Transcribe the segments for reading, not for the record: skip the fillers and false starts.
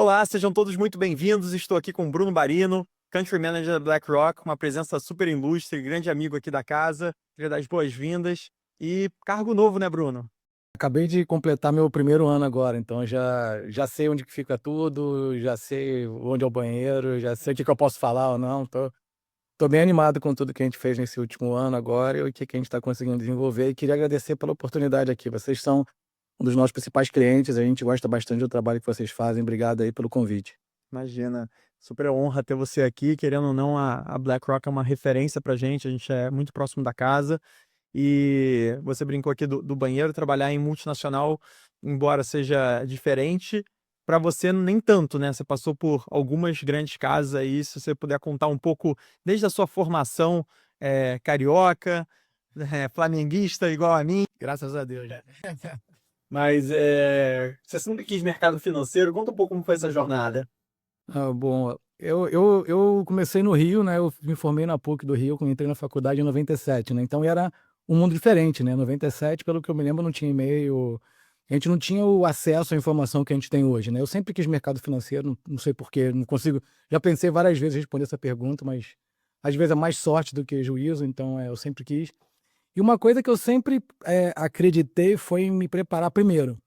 Olá, sejam todos muito bem-vindos. Estou aqui com o Bruno Barino, Country Manager da BlackRock, uma presença super ilustre, grande amigo aqui da casa. Queria dar as boas-vindas. E cargo novo, né, Bruno? Acabei de completar meu primeiro ano agora, então já sei onde que fica tudo, já sei onde é o banheiro, já sei o que que eu posso falar ou não. Tô bem animado com tudo que a gente fez nesse último ano agora e o que que a gente está conseguindo desenvolver. E queria agradecer pela oportunidade aqui. Vocês são um dos nossos principais clientes, a gente gosta bastante do trabalho que vocês fazem. Obrigado aí pelo convite. Imagina, super honra ter você aqui. Querendo ou não, a BlackRock é uma referência pra gente, a gente é muito próximo da casa. E você brincou aqui do banheiro, trabalhar em multinacional, embora seja diferente, para você nem tanto, né? Você passou por algumas grandes casas aí, se você puder contar um pouco, desde a sua formação carioca, flamenguista igual a mim, graças a Deus, né? Mas você sempre quis mercado financeiro, conta um pouco como foi essa jornada. Bom, eu comecei no Rio, né? Eu me formei na PUC do Rio, quando entrei na faculdade em 97, né? Então era um mundo diferente, né? 97, pelo que eu me lembro, não tinha e-mail, a gente não tinha o acesso à informação que a gente tem hoje, né? Eu sempre quis mercado financeiro, não sei porquê, não consigo. Já pensei várias vezes em responder essa pergunta, mas às vezes é mais sorte do que juízo, então eu sempre quis. E uma coisa que eu sempre acreditei foi em me preparar primeiro.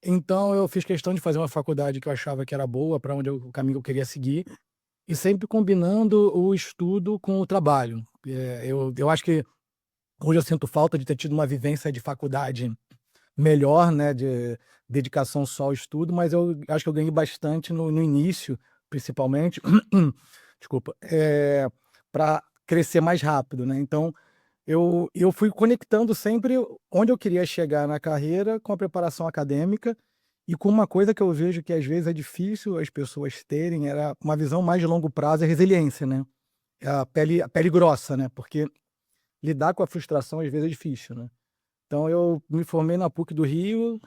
Então eu fiz questão de fazer uma faculdade que eu achava que era boa, para onde o caminho que eu queria seguir, e sempre combinando o estudo com o trabalho. Eu acho que hoje eu sinto falta de ter tido uma vivência de faculdade melhor, né, de dedicação só ao estudo, mas eu acho que eu ganhei bastante no início, principalmente, desculpa, para crescer mais rápido, né. Então eu fui conectando sempre onde eu queria chegar na carreira com a preparação acadêmica e com uma coisa que eu vejo que às vezes é difícil as pessoas terem, era uma visão mais de longo prazo, é resiliência, né. É a pele grossa, né, porque lidar com a frustração às vezes é difícil, né. Então eu me formei na PUC do Rio,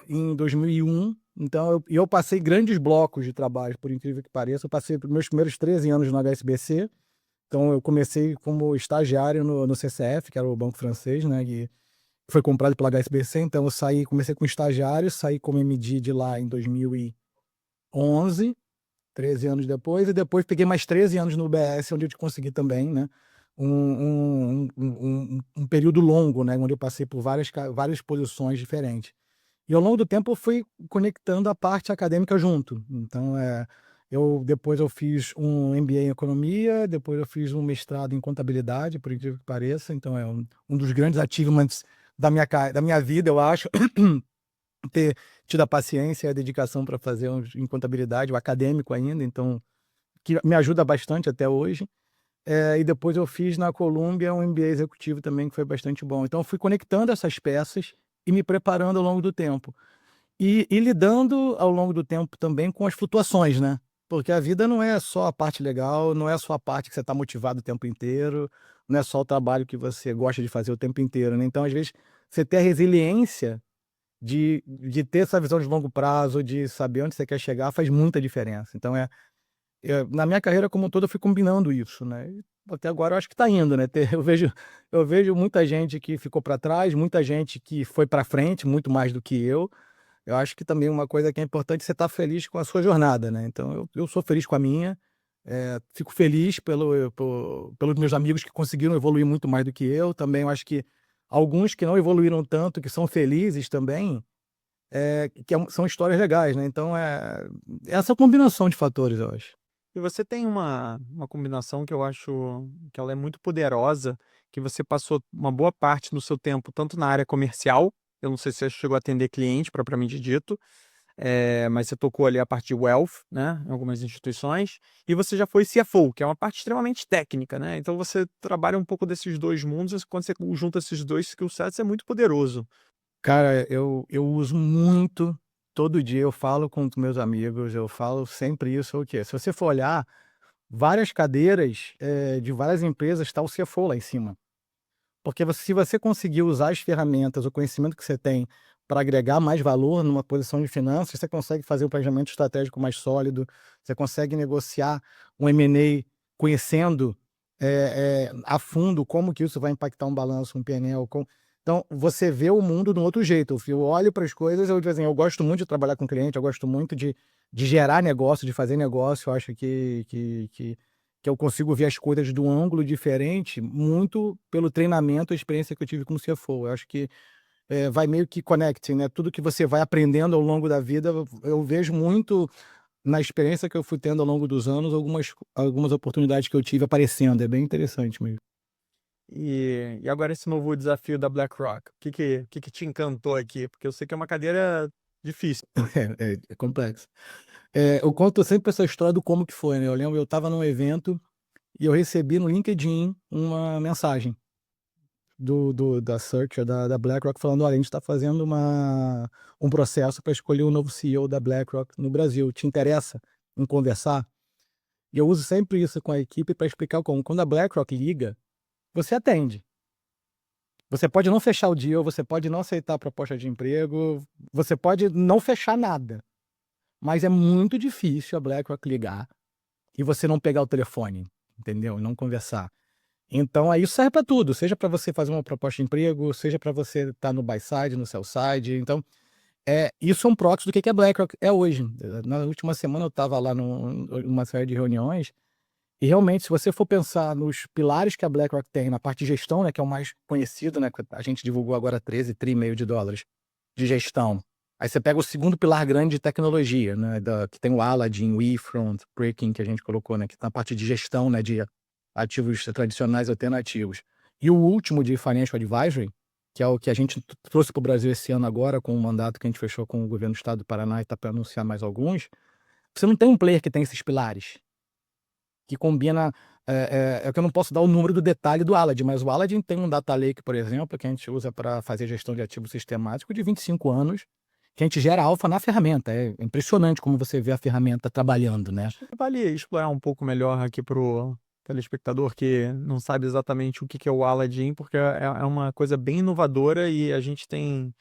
em 2001, então eu passei grandes blocos de trabalho, por incrível que pareça. Eu passei os meus primeiros 13 anos no HSBC, então eu comecei como estagiário no CCF, que era o banco francês, né, que foi comprado pela HSBC, então eu comecei como estagiário, saí como MD de lá em 2011, 13 anos depois, e depois peguei mais 13 anos no UBS, onde eu consegui também, né, um período longo, né, onde eu passei por várias posições diferentes. E ao longo do tempo eu fui conectando a parte acadêmica junto. Então, depois eu fiz um MBA em economia, depois eu fiz um mestrado em contabilidade, por incrível que pareça. Então é um dos grandes achievements da minha vida, eu acho, ter tido a paciência e a dedicação para fazer em contabilidade, o acadêmico ainda, então que me ajuda bastante até hoje. E depois eu fiz na Columbia um MBA executivo também, que foi bastante bom. Então eu fui conectando essas peças e me preparando ao longo do tempo. E lidando ao longo do tempo também com as flutuações, né, porque a vida não é só a parte legal, não é só a parte que você está motivado o tempo inteiro, não é só o trabalho que você gosta de fazer o tempo inteiro, né. Então, às vezes, você ter a resiliência de ter essa visão de longo prazo, de saber onde você quer chegar, faz muita diferença. Então na minha carreira como um todo eu fui combinando isso, né, e até agora eu acho que está indo, né, eu vejo muita gente que ficou para trás, muita gente que foi para frente, muito mais do que eu. Eu acho que também uma coisa que é importante é você estar feliz com a sua jornada, né, então eu sou feliz com a minha, fico feliz pelos meus amigos que conseguiram evoluir muito mais do que eu, também eu acho que alguns que não evoluíram tanto, que são felizes também, são histórias legais, né, então essa combinação de fatores, eu acho. E você tem uma combinação que eu acho que ela é muito poderosa, que você passou uma boa parte do seu tempo tanto na área comercial, eu não sei se você chegou a atender cliente propriamente dito, mas você tocou ali a parte de wealth, né, em algumas instituições, e você já foi CFO, que é uma parte extremamente técnica, né, então você trabalha um pouco desses 2 mundos, e quando você junta esses 2 skill sets é muito poderoso. Cara, eu uso muito, todo dia eu falo com os meus amigos, eu falo sempre isso, o quê? Se você for olhar, várias cadeiras, de várias empresas está o CFO lá em cima. Porque se você conseguir usar as ferramentas, o conhecimento que você tem para agregar mais valor numa posição de finanças, você consegue fazer o planejamento estratégico mais sólido, você consegue negociar um M&A conhecendo, a fundo como que isso vai impactar um balanço, um PNL. Então, você vê o mundo de um outro jeito. Eu olho para as coisas, eu digo assim, eu gosto muito de trabalhar com cliente, eu gosto muito de gerar negócio, de fazer negócio. Eu acho que eu consigo ver as coisas de um ângulo diferente, muito pelo treinamento e experiência que eu tive como CFO. Eu acho que vai meio que connecting, né? Tudo que você vai aprendendo ao longo da vida, eu vejo muito na experiência que eu fui tendo ao longo dos anos, algumas oportunidades que eu tive aparecendo. É bem interessante mesmo. E agora esse novo desafio da BlackRock, o que te encantou aqui? Porque eu sei que é uma cadeira difícil. É complexo. Eu conto sempre essa história do como que foi, né? Eu lembro, eu estava num evento e eu recebi no LinkedIn uma mensagem da Searcher, da BlackRock, falando: olha, a gente está fazendo um processo para escolher o novo CEO da BlackRock no Brasil. Te interessa em conversar? E eu uso sempre isso com a equipe para explicar como. Quando a BlackRock liga, você atende. Você pode não fechar o deal, você pode não aceitar a proposta de emprego, você pode não fechar nada. Mas é muito difícil a BlackRock ligar e você não pegar o telefone, entendeu? E não conversar. Então, aí isso serve para tudo, seja para você fazer uma proposta de emprego, seja para você estar no buy side, no sell side. Então, isso é um proxy do que a BlackRock é hoje. Na última semana eu estava lá numa série de reuniões e realmente, se você for pensar nos pilares que a BlackRock tem na parte de gestão, né, que é o mais conhecido, né, que a gente divulgou agora 13,5 tri de dólares de gestão. Aí você pega o segundo pilar grande de tecnologia, né, que tem o Aladdin, o eFront, Breaking, que a gente colocou, né, que tá na parte de gestão, né, de ativos tradicionais e alternativos. E o último de Financial Advisory, que é o que a gente trouxe para o Brasil esse ano agora, com o mandato que a gente fechou com o governo do estado do Paraná e está para anunciar mais alguns. Você não tem um player que tem esses pilares, que combina. É que eu não posso dar o número do detalhe do Aladdin, mas o Aladdin tem um data lake, por exemplo, que a gente usa para fazer gestão de ativo sistemático de 25 anos, que a gente gera alfa na ferramenta. É impressionante como você vê a ferramenta trabalhando, né? Acho que vale explorar um pouco melhor aqui pro telespectador que não sabe exatamente o que é o Aladdin, porque é uma coisa bem inovadora e a gente tem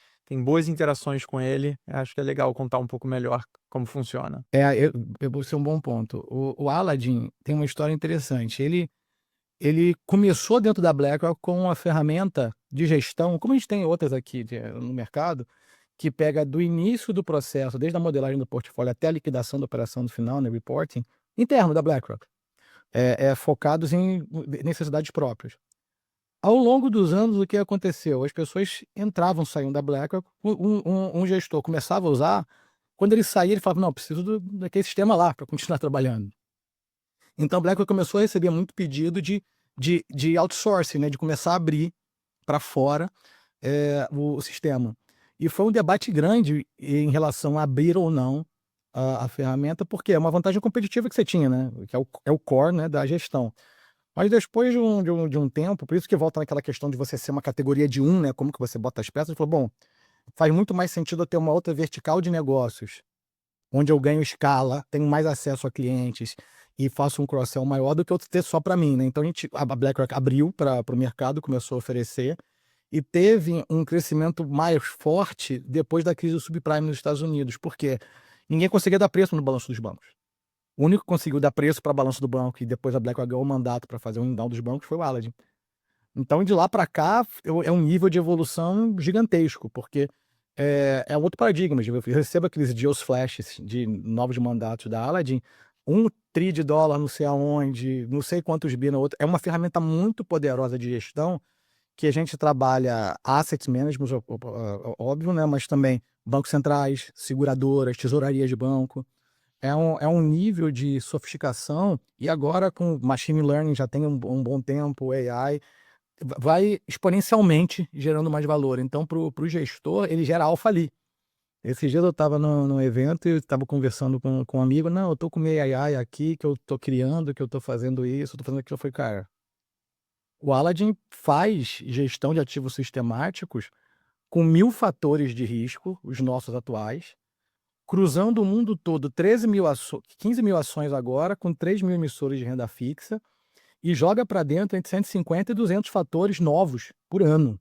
boas interações com ele. Acho que é legal contar um pouco melhor como funciona. Esse é um bom ponto. O Aladdin tem uma história interessante. Ele começou dentro da BlackRock com uma ferramenta de gestão, como a gente tem outras aqui no mercado, que pega do início do processo, desde a modelagem do portfólio até a liquidação da operação no final, né, reporting, interno da BlackRock, focados em necessidades próprias. Ao longo dos anos, o que aconteceu? As pessoas entravam, saíam da BlackRock, um gestor começava a usar, quando ele saía, ele falava: não, preciso daquele sistema lá para continuar trabalhando. Então a BlackRock começou a receber muito pedido de outsourcing, né, de começar a abrir para fora o sistema. E foi um debate grande em relação a abrir ou não a ferramenta, porque é uma vantagem competitiva que você tinha, né? Que é o core, né, da gestão. Mas depois de um tempo, por isso que volta naquela questão de você ser uma categoria de um, né? Como que você bota as peças, falou: bom, faz muito mais sentido eu ter uma outra vertical de negócios, onde eu ganho escala, tenho mais acesso a clientes e faço um cross-sell maior do que eu ter só para mim, né? Então a BlackRock abriu para o mercado, começou a oferecer e teve um crescimento mais forte depois da crise do subprime nos Estados Unidos, porque ninguém conseguia dar preço no balanço dos bancos. O único que conseguiu dar preço para balanço do banco e depois a BlackRock ganhou o mandato para fazer o inbound dos bancos foi o Aladdin. Então, de lá para cá, é um nível de evolução gigantesco, porque é um outro paradigma. Eu recebo aqueles deals flashes de novos mandatos da Aladdin, 1 tri de dólar, não sei aonde, não sei quantos bi na outra. É uma ferramenta muito poderosa de gestão, que a gente trabalha asset management, óbvio, né? Mas também bancos centrais, seguradoras, tesourarias de banco. É um nível de sofisticação, e agora com machine learning já tem um bom tempo, AI, vai exponencialmente gerando mais valor. Então, para o gestor, ele gera alfa ali. Esses dias eu estava no evento e estava conversando com um amigo: não, eu estou com meu AI aqui, que eu estou criando, que eu estou fazendo isso, estou fazendo aquilo. Eu falei: cara, o Aladdin faz gestão de ativos sistemáticos com 1000 fatores de risco, os nossos atuais, cruzando o mundo todo, 15 mil ações agora, com 3 mil emissores de renda fixa, e joga para dentro entre 150 e 200 fatores novos por ano.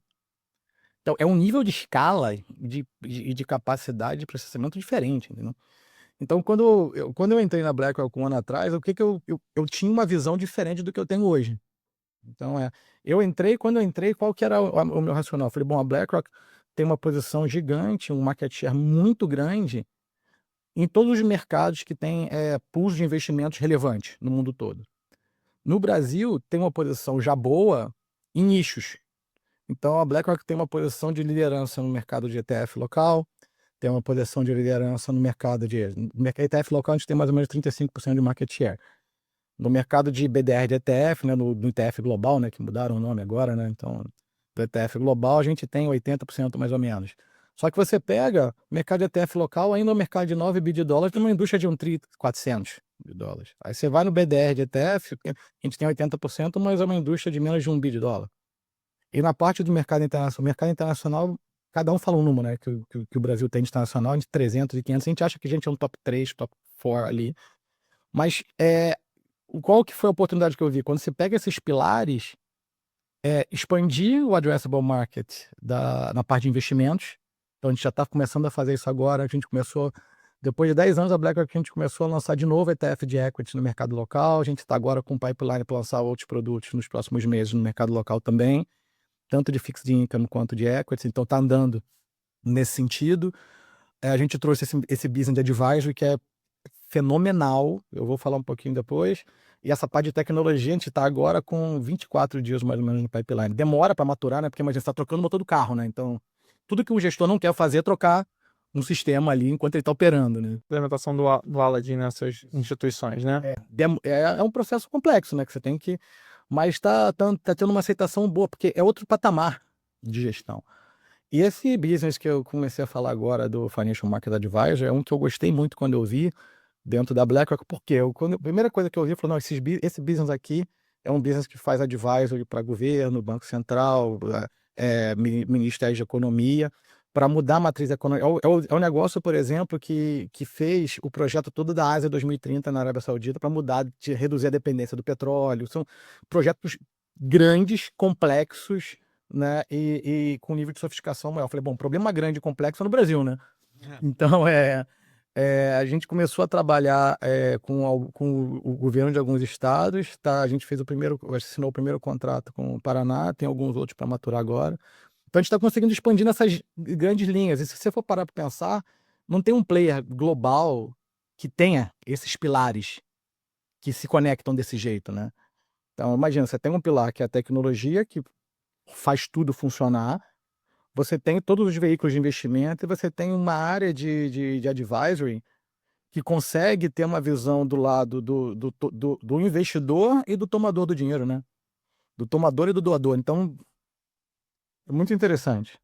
Então, é um nível de escala e de capacidade de processamento diferente, entendeu? Então, quando eu entrei na BlackRock um ano atrás, o que eu tinha uma visão diferente do que eu tenho hoje. Então, quando eu entrei, qual que era o meu racional? Eu falei, bom, a BlackRock tem uma posição gigante, um market share muito grande em todos os mercados que têm pools de investimentos relevantes no mundo todo. No Brasil, tem uma posição já boa em nichos. Então, a BlackRock tem uma posição de liderança no mercado de ETF local, tem uma posição de liderança no mercado de... No ETF local, a gente tem mais ou menos 35% de market share. No mercado de BDR de ETF, né, no ETF global, né, que mudaram o nome agora, né, então, do ETF global, a gente tem 80% mais ou menos. Só que você pega o mercado de ETF local, ainda é um mercado de 9 bi de dólares, tem uma indústria de 1 tri 400 de dólares. Aí você vai no BDR de ETF, a gente tem 80%, mas é uma indústria de menos de 1 bi de dólar. E na parte do mercado internacional, cada um fala um número, né, que o Brasil tem de internacional, de 300 e 500, a gente acha que a gente é um top 3, top 4 ali. Mas qual que foi a oportunidade que eu vi? Quando você pega esses pilares, expandir o addressable market na parte de investimentos. Então a gente já está começando a fazer isso agora. A gente começou, depois de 10 anos, a BlackRock, a gente começou a lançar de novo ETF de equity no mercado local. A gente está agora com pipeline para lançar outros produtos nos próximos meses no mercado local também, tanto de fixed income quanto de equities. Então está andando nesse sentido. A gente trouxe esse business advisory que é fenomenal, eu vou falar um pouquinho depois. E essa parte de tecnologia, a gente está agora com 24 dias mais ou menos no pipeline. Demora para maturar, né? Porque imagina, você está trocando o motor do carro, né? Então, tudo que um gestor não quer fazer é trocar um sistema ali enquanto ele está operando, né? Implementação do Aladdin nessas instituições, né? É um processo complexo, né? Que você tem que... Mas tá tendo uma aceitação boa, porque é outro patamar de gestão. E esse business que eu comecei a falar agora do Financial Market Advisor é um que eu gostei muito quando eu vi dentro da BlackRock, porque a primeira coisa que eu vi, eu falei, não, esse business aqui é um business que faz advisory para governo, Banco Central, Ministério de Economia, para mudar a matriz econômica. É um negócio, por exemplo, que fez o projeto todo da Ásia 2030 na Arábia Saudita para mudar, de reduzir a dependência do petróleo. São projetos grandes, complexos, né, e com nível de sofisticação maior. Eu falei, bom, problema grande e complexo é no Brasil, né? Então, a gente começou a trabalhar com o governo de alguns estados, tá? A gente assinou o primeiro contrato com o Paraná, tem alguns outros para maturar agora. Então, a gente está conseguindo expandir nessas grandes linhas. E se você for parar para pensar, não tem um player global que tenha esses pilares que se conectam desse jeito, né? Então, imagina, você tem um pilar que é a tecnologia, que faz tudo funcionar. Você tem todos os veículos de investimento e você tem uma área de advisory que consegue ter uma visão do lado do investidor e do tomador do dinheiro, né? Do tomador e do doador. Então, é muito interessante.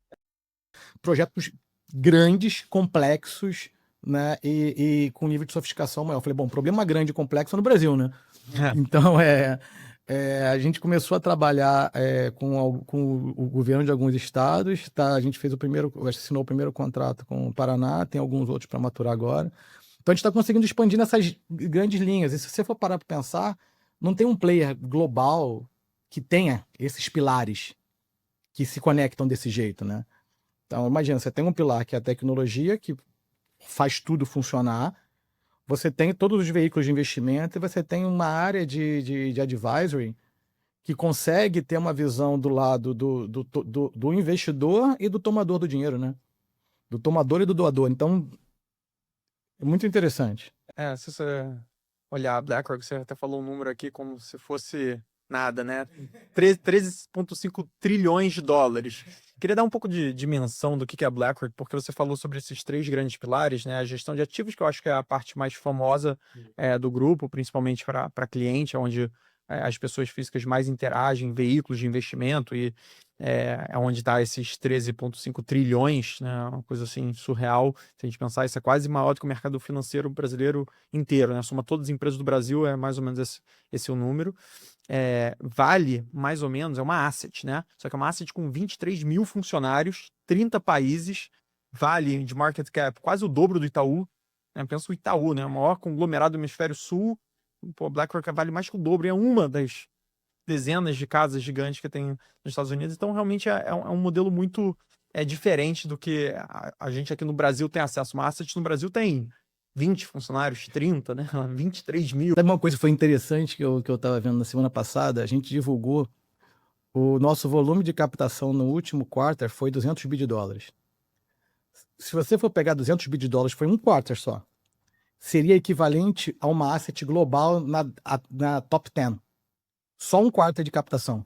Projetos grandes, complexos, né? E com nível de sofisticação maior. Eu falei, bom, problema grande e complexo é no Brasil, né? Então, a gente começou a trabalhar com o governo de alguns estados, tá? A gente assinou o primeiro contrato com o Paraná, tem alguns outros para maturar agora. Então a gente está conseguindo expandir nessas grandes linhas. E se você for parar para pensar, não tem um player global que tenha esses pilares que se conectam desse jeito, né? Então imagina, você tem um pilar que é a tecnologia, que faz tudo funcionar. Você tem todos os veículos de investimento e você tem uma área de advisory que consegue ter uma visão do lado do investidor e do tomador do dinheiro, né? Do tomador e do doador. Então, é muito interessante. Se você olhar a BlackRock, você até falou um número aqui como se fosse nada, né? 13,5 trilhões de dólares. Queria dar um pouco de dimensão do que é a BlackRock, porque você falou sobre esses 3 grandes pilares, né? A gestão de ativos, que eu acho que é a parte mais famosa do grupo, principalmente para cliente, onde as pessoas físicas mais interagem, veículos de investimento, e é onde está esses 13,5 trilhões, né? Uma coisa assim surreal. Se a gente pensar, isso é quase maior do que o mercado financeiro brasileiro inteiro, né? Soma todas as empresas do Brasil, é mais ou menos esse o número. Vale, mais ou menos, é uma asset, né? Só que é uma asset com 23 mil funcionários, 30 países, vale de market cap quase o dobro do Itaú, né? Pensa o Itaú, né? O maior conglomerado do hemisfério sul. Pô, BlackRock vale mais que o dobro, é uma das dezenas de casas gigantes que tem nos Estados Unidos. Então, realmente, é um modelo muito diferente do que a gente aqui no Brasil tem acesso. Uma asset no Brasil tem 20 funcionários, 30, né? 23 mil. Sabe uma coisa que foi interessante que eu estava vendo na semana passada? A gente divulgou O nosso volume de captação no último quarter foi 200 bi de dólares. Se você for pegar 200 bi de dólares, foi um quarter só. Seria equivalente a uma asset global na top 10. Só um quarter de captação.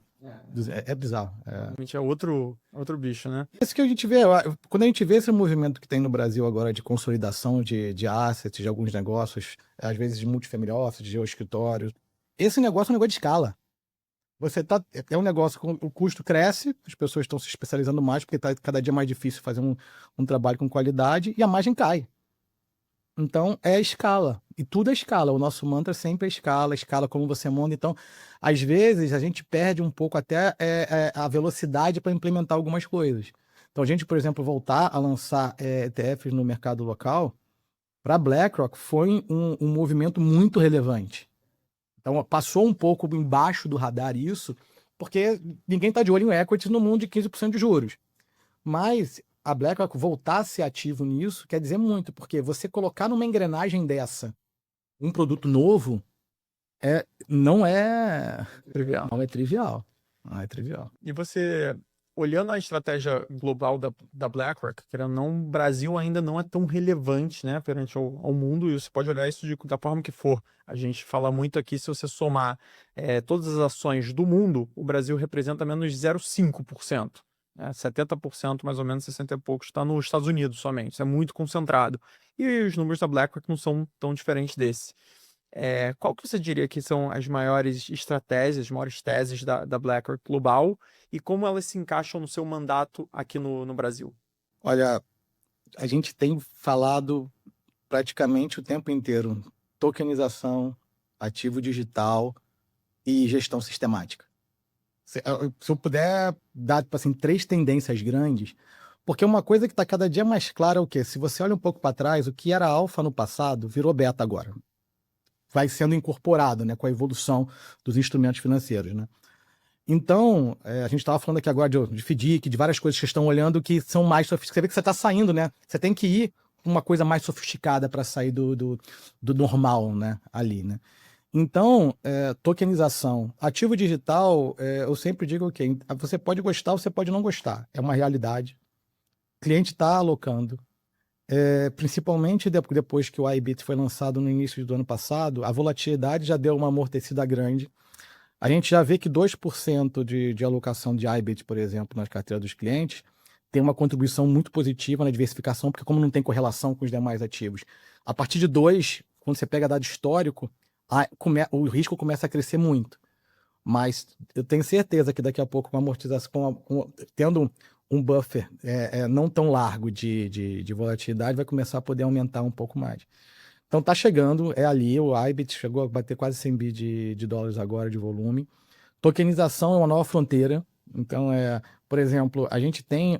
É bizarro. Realmente é outro bicho, né? Isso que a gente vê, quando a gente vê esse movimento que tem no Brasil agora de consolidação de assets, de alguns negócios, às vezes de multifamily office, de geoescritório, esse negócio é um negócio de escala. É um negócio com o custo cresce, as pessoas estão se especializando mais porque está cada dia mais difícil fazer um trabalho com qualidade e a margem cai. Então, é escala. E tudo é escala. O nosso mantra sempre é escala como você monta. Então, às vezes, a gente perde um pouco até a velocidade para implementar algumas coisas. Então, a gente, por exemplo, voltar a lançar ETFs no mercado local, para a BlackRock, foi um movimento muito relevante. Então, passou um pouco embaixo do radar isso, porque ninguém está de olho em equity no mundo de 15% de juros. Mas a BlackRock voltar a ser ativo nisso quer dizer muito, porque você colocar numa engrenagem dessa um produto novo não é Trivial. não é trivial. Não é trivial. E você, olhando a estratégia global da BlackRock, querendo ou não, o Brasil ainda não é tão relevante, né, perante ao mundo, e você pode olhar isso da forma que for. A gente fala muito aqui, se você somar todas as ações do mundo, o Brasil representa menos 0,5%. 70%, mais ou menos, 60 e poucos, está nos Estados Unidos somente. Isso é muito concentrado. E os números da BlackRock não são tão diferentes desse. Qual que você diria que são as maiores estratégias, as maiores teses da BlackRock global e como elas se encaixam no seu mandato aqui no Brasil? Olha, a gente tem falado praticamente o tempo inteiro tokenização, ativo digital e gestão sistemática. Se eu puder dar assim, 3 tendências grandes, porque uma coisa que está cada dia mais clara é o quê? Se você olha um pouco para trás, o que era alfa no passado virou beta agora. Vai sendo incorporado, né, com a evolução dos instrumentos financeiros, né? Então, a gente estava falando aqui agora de FDIC, de várias coisas que vocês estão olhando que são mais sofisticadas. Você vê que você está saindo, né? Você tem que ir com uma coisa mais sofisticada para sair do normal, né? Ali, né? Então, tokenização. Ativo digital, eu sempre digo que você pode gostar ou você pode não gostar. É uma realidade. O cliente está alocando. Principalmente depois que o IBIT foi lançado no início do ano passado, a volatilidade já deu uma amortecida grande. A gente já vê que 2% de alocação de IBIT, por exemplo, nas carteiras dos clientes, tem uma contribuição muito positiva na diversificação, porque como não tem correlação com os demais ativos. A partir de 2, quando você pega dado histórico, o risco começa a crescer muito. Mas eu tenho certeza que daqui a pouco, com a amortização, tendo um buffer não tão largo de volatilidade, vai começar a poder aumentar um pouco mais. Então tá chegando, ali, o IBIT chegou a bater quase 100 bi de dólares agora de volume. Tokenização é uma nova fronteira. Então, por exemplo, a gente tem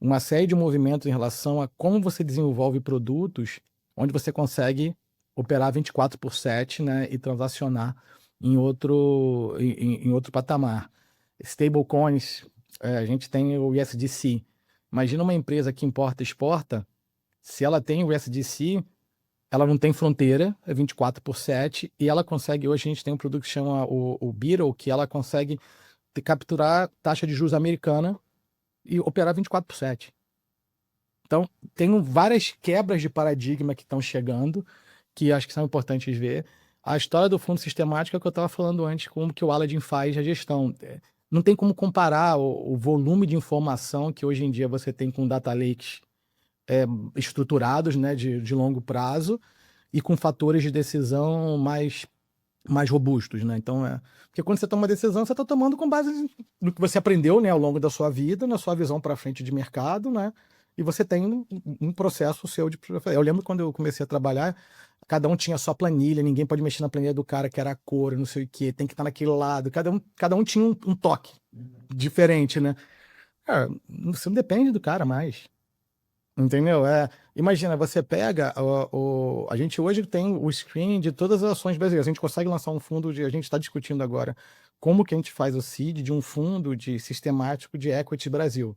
uma série de movimentos em relação a como você desenvolve produtos onde você consegue operar 24/7, né, e transacionar em outro patamar. Stablecoins, a gente tem o USDC. Imagina uma empresa que importa e exporta, se ela tem o USDC, ela não tem fronteira, é 24/7, e ela consegue, hoje a gente tem um produto que chama o Beetle, que ela consegue capturar taxa de juros americana e operar 24/7. Então, tem várias quebras de paradigma que estão chegando, que acho que são importantes ver. A história do fundo sistemático é o que eu estava falando antes, como que o Aladdin faz a gestão. Não tem como comparar o volume de informação que hoje em dia você tem com data lakes estruturados, né, de longo prazo e com fatores de decisão mais robustos, né? Então, porque quando você toma uma decisão, você está tomando com base no que você aprendeu, né, ao longo da sua vida, na sua visão para frente de mercado, né? E você tem um processo seu de... Eu lembro quando eu comecei a trabalhar, cada um tinha a sua planilha, ninguém pode mexer na planilha do cara que era a cor, não sei o quê, tem que estar naquele lado, cada um tinha um toque diferente, né? Você não depende do cara mais. Entendeu? Imagina, você pega a gente hoje tem o screening de todas as ações brasileiras. A gente consegue lançar um fundo a gente está discutindo agora como que a gente faz o seed de um fundo de sistemático de equity Brasil.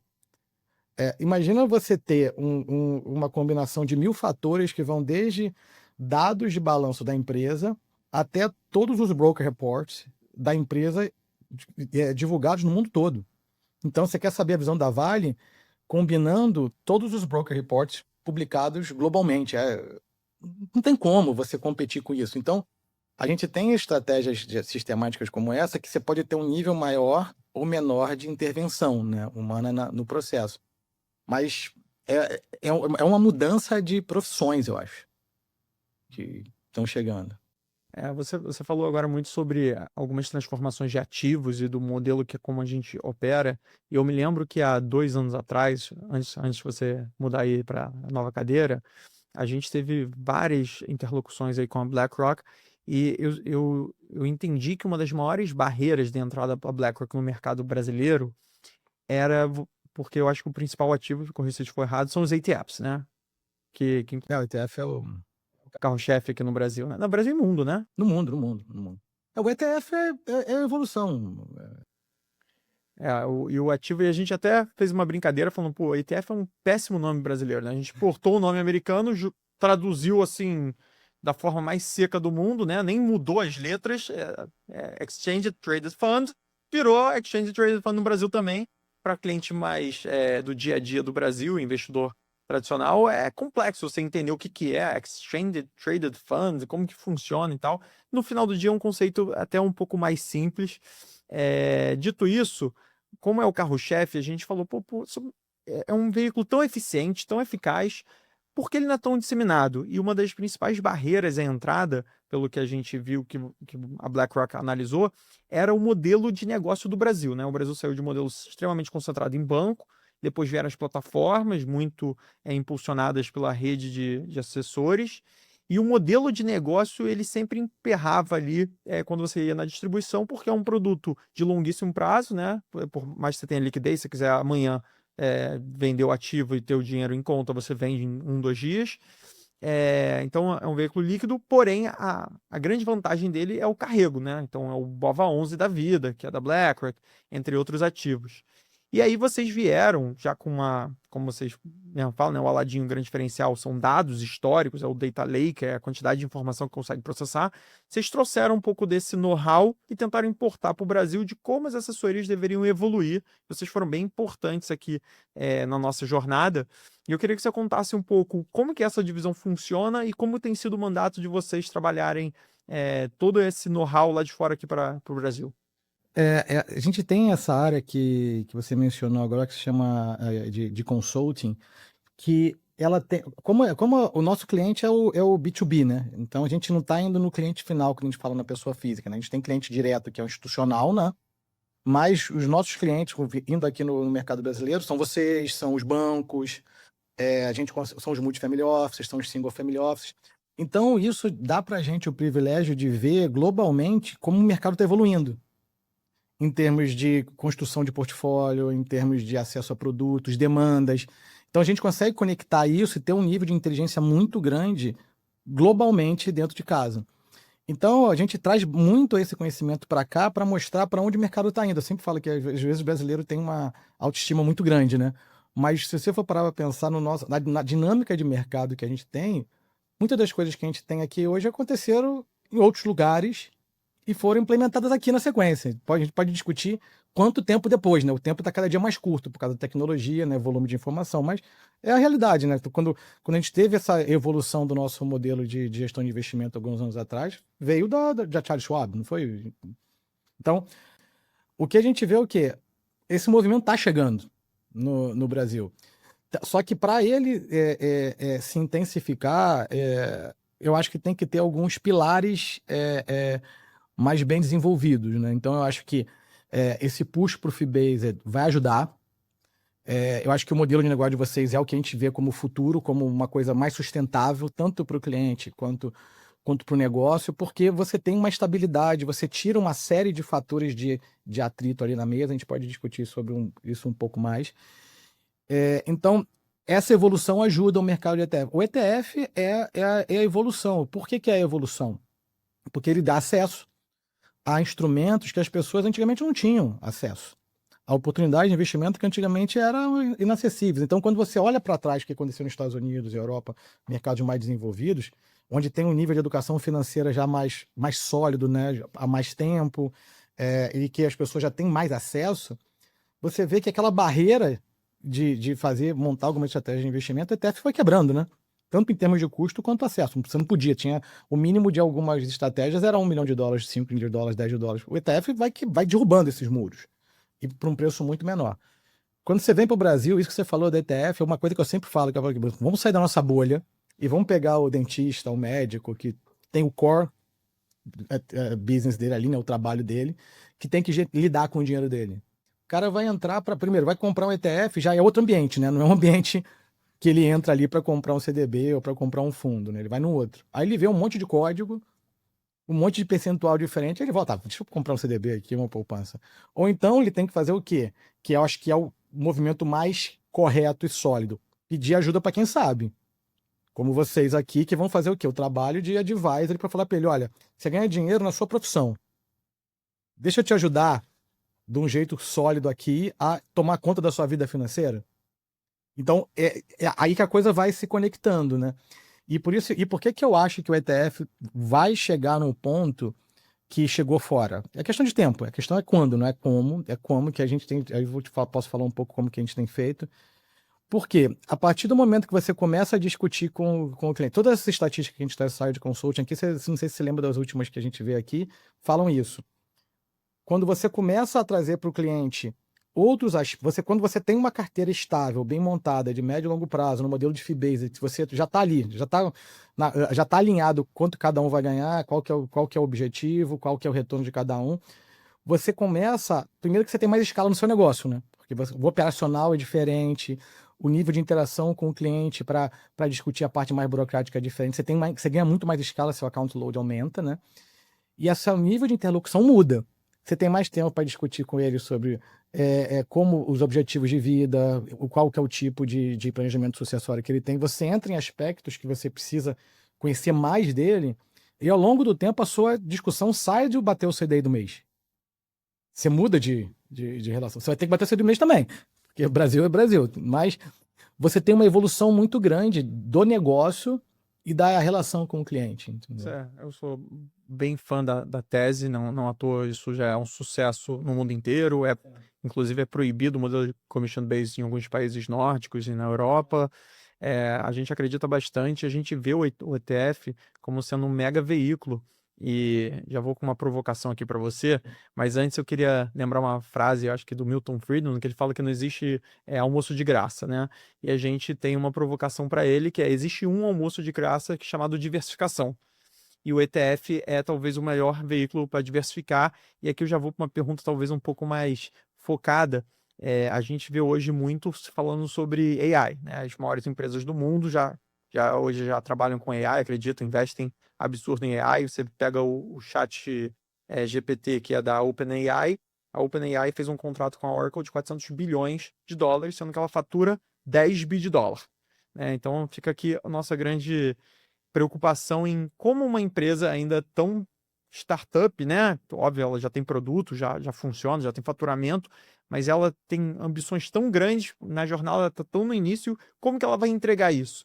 Imagina você ter uma combinação de 1000 fatores que vão desde dados de balanço da empresa até todos os broker reports da empresa divulgados no mundo todo. Então, você quer saber a visão da Vale combinando todos os broker reports publicados globalmente. Não tem como você competir com isso. Então, a gente tem estratégias sistemáticas como essa que você pode ter um nível maior ou menor de intervenção, né, humana no processo. Mas é uma mudança de profissões, eu acho, que estão chegando. Você falou agora muito sobre algumas transformações de ativos e do modelo que é como a gente opera. E eu me lembro que há 2 anos atrás, antes de você mudar aí para a nova cadeira, a gente teve várias interlocuções aí com a BlackRock e eu entendi que uma das maiores barreiras de entrada para a BlackRock no mercado brasileiro era porque eu acho que o principal ativo, corrija se eu estiver errado, são os ETFs, né? Que O ETF é carro-chefe aqui no Brasil, né? No Brasil e mundo, né? no mundo. O ETF é a evolução. E o ativo, e a gente até fez uma brincadeira falando, pô, ETF é um péssimo nome brasileiro, né? A gente portou o nome americano, traduziu assim da forma mais seca do mundo, né? Nem mudou as letras, Exchange Traded Fund, virou Exchange Traded Fund no Brasil também, para cliente mais do dia a dia do Brasil, investidor tradicional, é complexo você entender o que é Exchange Traded Fund, como que funciona e tal. No final do dia é um conceito até um pouco mais simples. Dito isso, como é o carro-chefe, a gente falou, pô, isso é um veículo tão eficiente, tão eficaz, por que ele não é tão disseminado? E uma das principais barreiras à entrada, pelo que a gente viu que a BlackRock analisou, era o modelo de negócio do Brasil, né? O Brasil saiu de um modelo extremamente concentrado em banco, depois vieram as plataformas, muito impulsionadas pela rede de assessores, e o modelo de negócio ele sempre emperrava ali quando você ia na distribuição, porque é um produto de longuíssimo prazo, né? Por mais que você tenha liquidez, se você quiser amanhã vender o ativo e ter o dinheiro em conta, você vende em 1, 2 dias. Então é um veículo líquido, porém a grande vantagem dele é o carrego, né? Então é o BOVA11 da vida, que é da BlackRock, entre outros ativos. E aí vocês vieram já com como vocês mesmo falam, né, o Aladdin, um grande diferencial são dados históricos, é o data lake, é a quantidade de informação que consegue processar. Vocês trouxeram um pouco desse know-how e tentaram importar para o Brasil de como as assessorias deveriam evoluir. Vocês foram bem importantes aqui na nossa jornada. E eu queria que você contasse um pouco como que essa divisão funciona e como tem sido o mandato de vocês trabalharem todo esse know-how lá de fora aqui para o Brasil. A gente tem essa área que você mencionou agora, que se chama de consulting, que ela tem. Como o nosso cliente é o B2B, né? Então a gente não está indo no cliente final, que a gente fala na pessoa física, né? A gente tem cliente direto, que é o institucional, né? Mas os nossos clientes, indo aqui no mercado brasileiro, são vocês, são os bancos, são os multifamily offices, são os single family offices. Então, isso dá para a gente o privilégio de ver globalmente como o mercado está evoluindo em termos de construção de portfólio, em termos de acesso a produtos, demandas. Então a gente consegue conectar isso e ter um nível de inteligência muito grande globalmente dentro de casa. Então a gente traz muito esse conhecimento para cá para mostrar para onde o mercado está indo. Eu sempre falo que às vezes o brasileiro tem uma autoestima muito grande, né? Mas se você for parar para pensar na dinâmica de mercado que a gente tem, muitas das coisas que a gente tem aqui hoje aconteceram em outros lugares e foram implementadas aqui na sequência. A gente pode discutir quanto tempo depois, né? O tempo está cada dia mais curto por causa da tecnologia, né? Volume de informação, mas é a realidade, né? Quando a gente teve essa evolução do nosso modelo de gestão de investimento alguns anos atrás, veio da Charles Schwab, não foi? Então, o que a gente vê é o quê? Esse movimento está chegando no Brasil. Só que para ele se intensificar, eu acho que tem que ter alguns pilares mais bem desenvolvidos, né? Então eu acho que esse push para o fee-based vai ajudar. Eu acho que o modelo de negócio de vocês é o que a gente vê como futuro, como uma coisa mais sustentável, tanto para o cliente quanto para o negócio, porque você tem uma estabilidade, você tira uma série de fatores de atrito ali na mesa, a gente pode discutir sobre isso um pouco mais. Então, essa evolução ajuda o mercado de ETF. O ETF é a evolução. Por que é a evolução? Porque ele dá acesso a instrumentos que as pessoas antigamente não tinham acesso. A oportunidade de investimento que antigamente eram inacessíveis. Então, quando você olha para trás o que aconteceu nos Estados Unidos e Europa, mercados mais desenvolvidos, onde tem um nível de educação financeira já mais sólido, né, há mais tempo, e que as pessoas já têm mais acesso, você vê que aquela barreira de montar alguma estratégia de investimento, o ETF foi quebrando, né? Tanto em termos de custo quanto acesso. Você não podia, tinha o mínimo de algumas estratégias era $1 milhão, $5 milhões, $10. O ETF vai derrubando esses muros e por um preço muito menor. Quando você vem para o Brasil, isso que você falou da ETF é uma coisa que eu sempre falo, que eu falo, vamos sair da nossa bolha e vamos pegar o dentista, o médico, que tem o core business dele ali, né, o trabalho dele, que tem que lidar com o dinheiro dele. O cara vai entrar primeiro, vai comprar um ETF, já é outro ambiente, né? Não é um ambiente que ele entra ali para comprar um CDB ou para comprar um fundo, né? Ele vai no outro. Aí ele vê um monte de código, um monte de percentual diferente, aí ele volta, deixa eu comprar um CDB aqui, uma poupança. Ou então ele tem que fazer o quê? Que eu acho que é o movimento mais correto e sólido. Pedir ajuda para quem sabe. Como vocês aqui, que vão fazer o quê? O trabalho de advisor para falar para ele, olha, você ganha dinheiro na sua profissão. Deixa eu te ajudar de um jeito sólido aqui a tomar conta da sua vida financeira. Então, é aí que a coisa vai se conectando, né? E por que eu acho que o ETF vai chegar num ponto que chegou fora? É questão de tempo, a questão é quando, não é como. É como que a gente tem. Aí posso falar um pouco como que a gente tem feito. Porque a partir do momento que você começa a discutir com o cliente, todas essas estatísticas que a gente está saindo de consulting aqui, não sei se você lembra das últimas que a gente vê aqui, falam isso. Quando você começa a trazer para o cliente quando você tem uma carteira estável, bem montada, de médio e longo prazo, no modelo de fee-based, você já está ali, já tá alinhado quanto cada um vai ganhar, qual que é o objetivo, qual que é o retorno de cada um, você começa, primeiro que você tem mais escala no seu negócio, né? Porque o operacional é diferente, o nível de interação com o cliente para discutir a parte mais burocrática é diferente, você ganha muito mais escala, seu account load aumenta, né? E esse nível de interlocução muda. Você tem mais tempo para discutir com ele sobre como os objetivos de vida, qual que é o tipo de planejamento sucessório que ele tem. Você entra em aspectos que você precisa conhecer mais dele e ao longo do tempo a sua discussão sai de bater o CDI do mês. Você muda de relação. Você vai ter que bater o CDI do mês também, porque o Brasil é Brasil. Mas você tem uma evolução muito grande do negócio e da relação com o cliente. Entendeu? Eu sou bem fã da tese, não à toa isso já é um sucesso no mundo inteiro, inclusive é proibido o modelo de commission-based em alguns países nórdicos e na Europa. A gente acredita bastante, a gente vê o ETF como sendo um mega veículo. E já vou com uma provocação aqui para você, mas antes eu queria lembrar uma frase, acho que do Milton Friedman, que ele fala que não existe almoço de graça, né? E a gente tem uma provocação para ele, que existe um almoço de graça chamado diversificação. E o ETF é talvez o melhor veículo para diversificar. E aqui eu já vou para uma pergunta talvez um pouco mais focada. A gente vê hoje muito falando sobre AI, né? As maiores empresas do mundo hoje já trabalham com AI, acredito, investem absurdo em AI. Você pega o chat GPT, que é da OpenAI. A OpenAI fez um contrato com a Oracle de $400 bilhões, sendo que ela fatura 10 bi de dólar. Então fica aqui a nossa grande preocupação em como uma empresa ainda tão startup, né? Óbvio, ela já tem produto, já funciona, já tem faturamento, mas ela tem ambições tão grandes na jornada, ela está tão no início, como que ela vai entregar isso?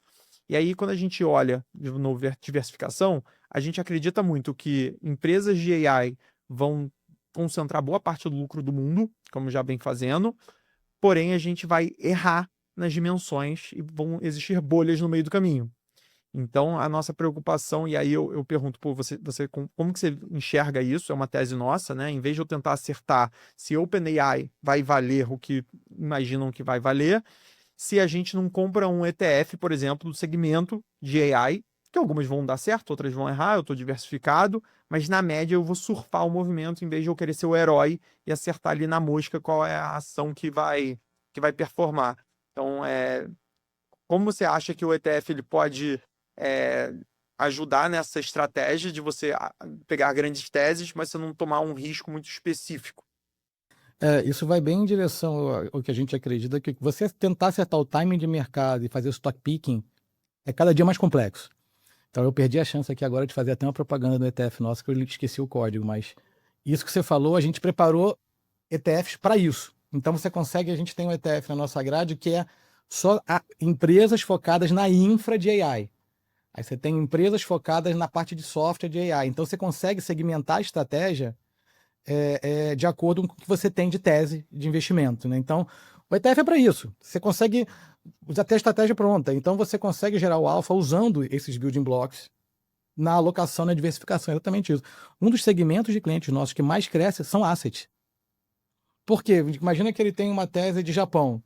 E aí, quando a gente olha de novo diversificação, a gente acredita muito que empresas de AI vão concentrar boa parte do lucro do mundo, como já vem fazendo, porém a gente vai errar nas dimensões e vão existir bolhas no meio do caminho. Então, a nossa preocupação, e aí eu pergunto, pô, você como que você enxerga isso? É uma tese nossa, né? Em vez de eu tentar acertar se OpenAI vai valer o que imaginam que vai valer, se a gente não compra um ETF, por exemplo, do segmento de AI, que algumas vão dar certo, outras vão errar, eu estou diversificado, mas na média eu vou surfar o movimento em vez de eu querer ser o herói e acertar ali na mosca qual é a ação que vai performar. Então, como você acha que o ETF ele pode ajudar nessa estratégia de você pegar grandes teses, mas você não tomar um risco muito específico? Isso vai bem em direção ao que a gente acredita, que você tentar acertar o timing de mercado e fazer o stock picking é cada dia mais complexo. Então eu perdi a chance aqui agora de fazer até uma propaganda no ETF nosso, que eu esqueci o código, mas isso que você falou, a gente preparou ETFs para isso. Então a gente tem um ETF na nossa grade que é só empresas focadas na infra de AI. Aí você tem empresas focadas na parte de software de AI. Então você consegue segmentar a estratégia de acordo com o que você tem de tese de investimento, né? Então, o ETF é para isso. Você consegue já ter a estratégia pronta. Então, você consegue gerar o alfa usando esses building blocks na alocação, na diversificação. É exatamente isso. Um dos segmentos de clientes nossos que mais cresce são assets. Por quê? Imagina que ele tem uma tese de Japão.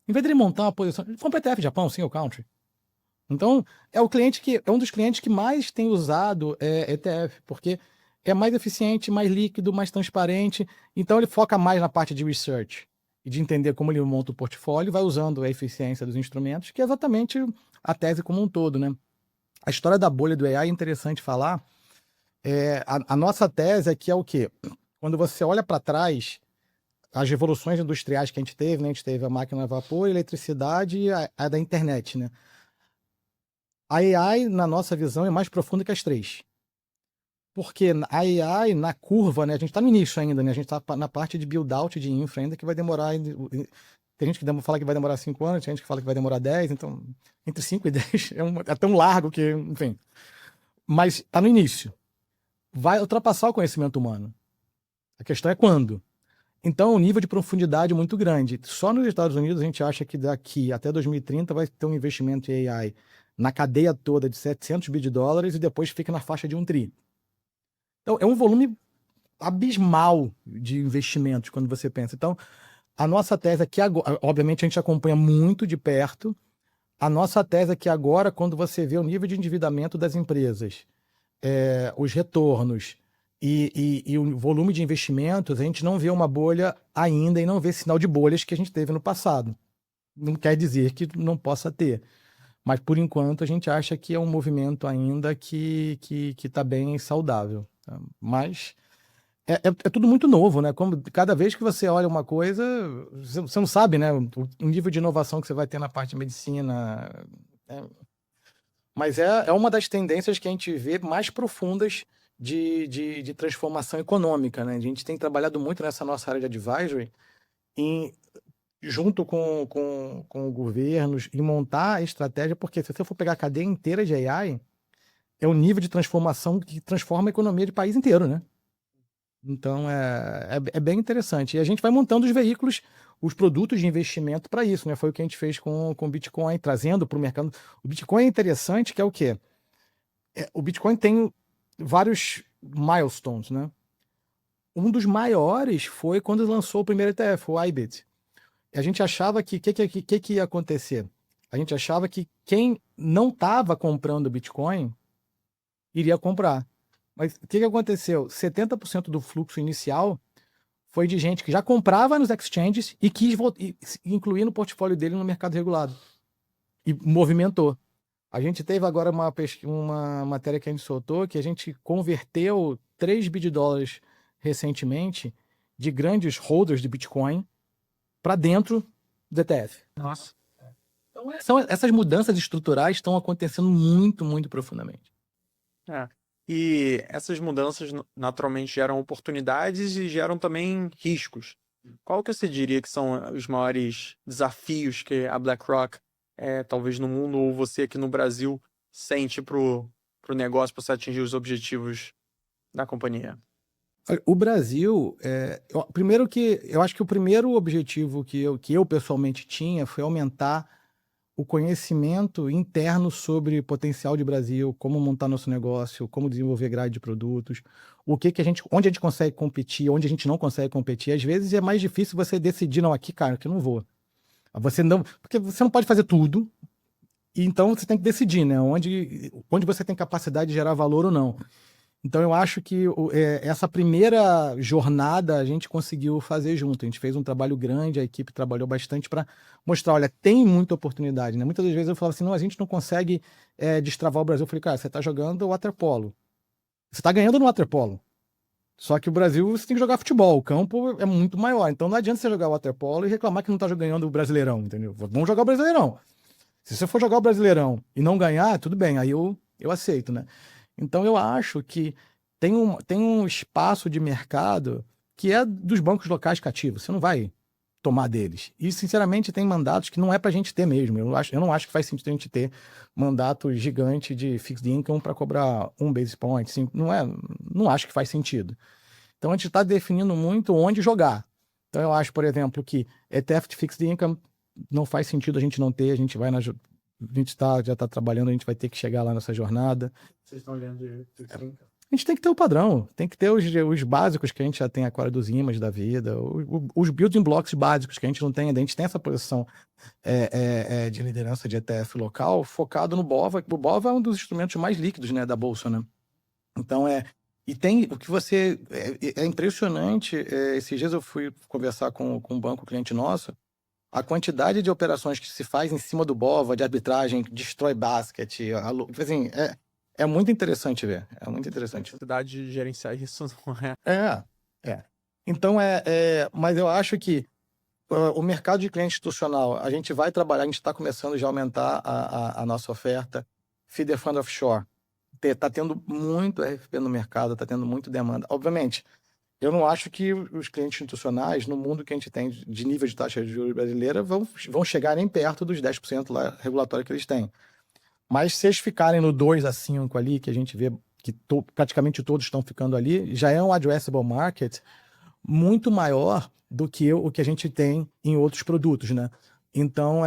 Em vez de ele montar uma posição, ele compra ETF Japão, single country. Então, é um dos clientes que mais tem usado ETF, porque é mais eficiente, mais líquido, mais transparente. Então, ele foca mais na parte de research e de entender como ele monta o portfólio, vai usando a eficiência dos instrumentos, que é exatamente a tese como um todo, né? A história da bolha do AI é interessante falar. A nossa tese aqui é o quê? Quando você olha para trás, as revoluções industriais que a gente teve, né? A gente teve a máquina a vapor, a eletricidade e a da internet, né? A AI, na nossa visão, é mais profunda que as três. Porque a AI, na curva, né? A gente está no início ainda, né? A gente está na parte de build-out de infra ainda, que vai demorar. Tem gente que fala que vai demorar 5 anos, tem gente que fala que vai demorar 10, então, entre 5 e 10 é tão largo que, enfim. Mas está no início. Vai ultrapassar o conhecimento humano. A questão é quando. Então, o nível de profundidade é muito grande. Só nos Estados Unidos, a gente acha que daqui até 2030 vai ter um investimento em AI na cadeia toda de 700 bi de dólares e depois fica na faixa de 1 tri. Então, é um volume abismal de investimentos quando você pensa. Então, a nossa tese aqui agora, obviamente a gente acompanha muito de perto, a nossa tese aqui agora, quando você vê o nível de endividamento das empresas, os retornos e o volume de investimentos, a gente não vê uma bolha ainda e não vê sinal de bolhas que a gente teve no passado. Não quer dizer que não possa ter. Mas, por enquanto, a gente acha que é um movimento ainda que está bem saudável. Tá? Mas é tudo muito novo, né? Como cada vez que você olha uma coisa, você não sabe, né? O nível de inovação que você vai ter na parte de medicina. Mas é uma das tendências que a gente vê mais profundas de transformação econômica, né? A gente tem trabalhado muito nessa nossa área de advisory junto com governos e montar a estratégia, porque se você for pegar a cadeia inteira de AI, é o nível de transformação que transforma a economia de país inteiro, né? Então, é bem interessante. E a gente vai montando os veículos, os produtos de investimento para isso, né? Foi o que a gente fez com o Bitcoin, trazendo para o mercado. O Bitcoin é interessante, que é o quê? O Bitcoin tem vários milestones, né? Um dos maiores foi quando lançou o primeiro ETF, o IBIT. A gente achava que que ia acontecer? A gente achava que quem não estava comprando Bitcoin iria comprar. Mas o que aconteceu? 70% do fluxo inicial foi de gente que já comprava nos exchanges e quis incluir no portfólio dele no mercado regulado. E movimentou. A gente teve agora uma matéria que a gente soltou que a gente converteu 3 bi de dólares recentemente de grandes holders de Bitcoin para dentro do ETF. Nossa. Então, essas mudanças estruturais estão acontecendo muito, muito profundamente. E essas mudanças naturalmente geram oportunidades e geram também riscos. Qual que você diria que são os maiores desafios que a BlackRock, talvez no mundo, ou você aqui no Brasil, sente para o negócio, para você atingir os objetivos da companhia? O Brasil, primeiro que eu acho que o primeiro objetivo que eu pessoalmente tinha foi aumentar o conhecimento interno sobre potencial de Brasil, como montar nosso negócio, como desenvolver grade de produtos, onde a gente consegue competir, onde a gente não consegue competir. Às vezes é mais difícil você decidir, não, aqui, cara, que eu não vou. Porque você não pode fazer tudo, e então você tem que decidir, né? Onde você tem capacidade de gerar valor ou não. Então eu acho que essa primeira jornada a gente conseguiu fazer junto. A gente fez um trabalho grande, a equipe trabalhou bastante para mostrar, olha, tem muita oportunidade, né? Muitas das vezes eu falava assim, não, a gente não consegue destravar o Brasil. Eu falei, cara, você está jogando waterpolo. Você está ganhando no waterpolo. Só que o Brasil você tem que jogar futebol, o campo é muito maior. Então não adianta você jogar waterpolo e reclamar que não está ganhando o Brasileirão, entendeu? Vamos jogar o Brasileirão. Se você for jogar o Brasileirão e não ganhar, tudo bem, aí eu aceito, né? Então eu acho que tem um espaço de mercado que é dos bancos locais cativos. Você não vai tomar deles. E, sinceramente, tem mandatos que não é para a gente ter mesmo. Eu não acho que faz sentido a gente ter mandato gigante de fixed income para cobrar 1 basis point. Assim, não acho que faz sentido. Então a gente está definindo muito onde jogar. Então eu acho, por exemplo, que ETF de Fixed Income não faz sentido a gente não ter, a gente vai já está trabalhando, a gente vai ter que chegar lá nessa jornada. Vocês estão olhando de Fixed Income? A gente tem que ter o padrão, tem que ter os básicos que a gente já tem agora dos imãs da vida, os building blocks básicos que a gente não tem ainda. A gente tem essa posição de liderança de ETF local focado no BOVA. O BOVA é um dos instrumentos mais líquidos, né, da Bolsa, né? Então, e tem o que você... É impressionante, esses dias eu fui conversar com um banco cliente nosso, a quantidade de operações que se faz em cima do BOVA, de arbitragem, destrói basket, assim, é muito interessante ver. É muito interessante. A necessidade de gerenciar isso não é. Então, mas eu acho que o mercado de cliente institucional, a gente vai trabalhar, a gente está começando já a aumentar a nossa oferta. Feeder Fund Offshore. Está tendo muito RFP no mercado, está tendo muita demanda. Obviamente, eu não acho que os clientes institucionais, no mundo que a gente tem de nível de taxa de juros brasileira, vão chegar nem perto dos 10% lá, regulatório que eles têm. Mas se eles ficarem no 2 a 5 ali, que a gente vê que praticamente todos estão ficando ali, já é um addressable market muito maior do que o que a gente tem em outros produtos, né? Então,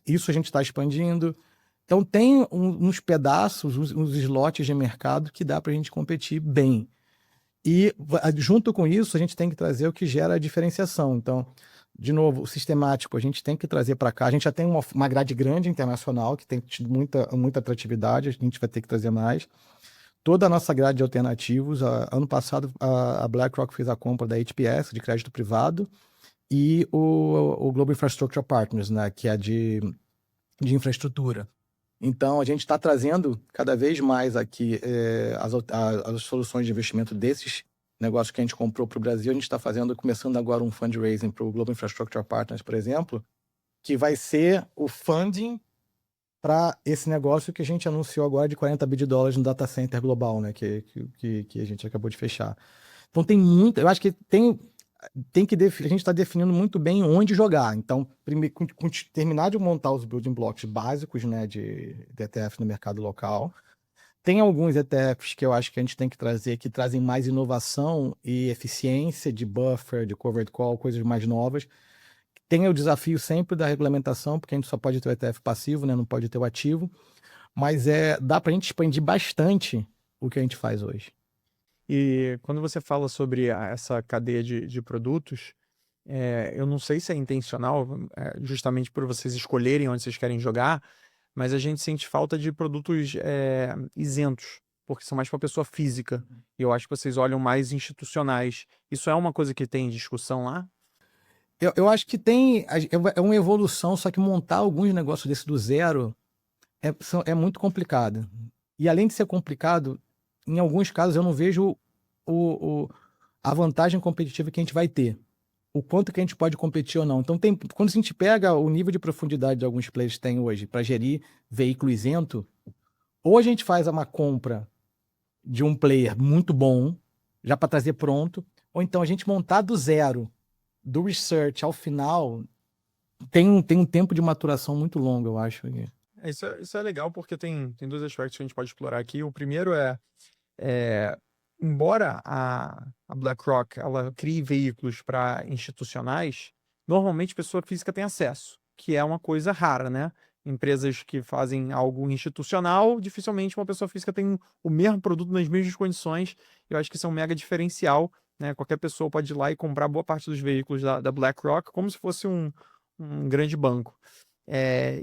isso a gente está expandindo. Então, tem uns pedaços, uns slots de mercado que dá para a gente competir bem. E, junto com isso, a gente tem que trazer o que gera a diferenciação. Então, de novo, o sistemático, a gente tem que trazer para cá. A gente já tem uma grade grande internacional, que tem tido muita atratividade, a gente vai ter que trazer mais. Toda a nossa grade de alternativos, ano passado, a BlackRock fez a compra da HPS, de crédito privado, e o Global Infrastructure Partners, né, que é de infraestrutura. Então, a gente está trazendo cada vez mais aqui as soluções de investimento desses negócios que a gente comprou para o Brasil. A gente está começando agora um fundraising para o Global Infrastructure Partners, por exemplo, que vai ser o funding para esse negócio que a gente anunciou agora de 40 bi de dólares no data center global, né, que a gente acabou de fechar. Então, tem muito... Eu acho que a gente está definindo muito bem onde jogar. Então, primeiro, terminar de montar os building blocks básicos, né, de ETF no mercado local. Tem alguns ETFs que eu acho que a gente tem que trazer, que trazem mais inovação e eficiência de buffer, de covered call, coisas mais novas. Tem o desafio sempre da regulamentação, porque a gente só pode ter o ETF passivo, né, não pode ter o ativo. Mas dá para a gente expandir bastante o que a gente faz hoje. E quando você fala sobre essa cadeia de produtos, eu não sei se é intencional, justamente por vocês escolherem onde vocês querem jogar, mas a gente sente falta de produtos isentos, porque são mais para pessoa física. E eu acho que vocês olham mais institucionais. Isso é uma coisa que tem discussão lá? Eu acho que é uma evolução, só que montar alguns negócios desse do zero é muito complicado. E além de ser complicado, em alguns casos eu não vejo a vantagem competitiva que a gente vai ter. O quanto que a gente pode competir ou não. Então, quando a gente pega o nível de profundidade de alguns players têm hoje para gerir veículo isento, ou a gente faz uma compra de um player muito bom, já para trazer pronto, ou então a gente montar do zero, do research ao final, tem um tempo de maturação muito longo, eu acho. Isso é legal, porque tem dois aspectos que a gente pode explorar aqui. O primeiro embora a BlackRock ela crie veículos para institucionais, normalmente pessoa física tem acesso, que é uma coisa rara, né? Empresas que fazem algo institucional, dificilmente uma pessoa física tem o mesmo produto nas mesmas condições. Eu acho que isso é um mega diferencial, né? Qualquer pessoa pode ir lá e comprar boa parte dos veículos da BlackRock como se fosse um grande banco.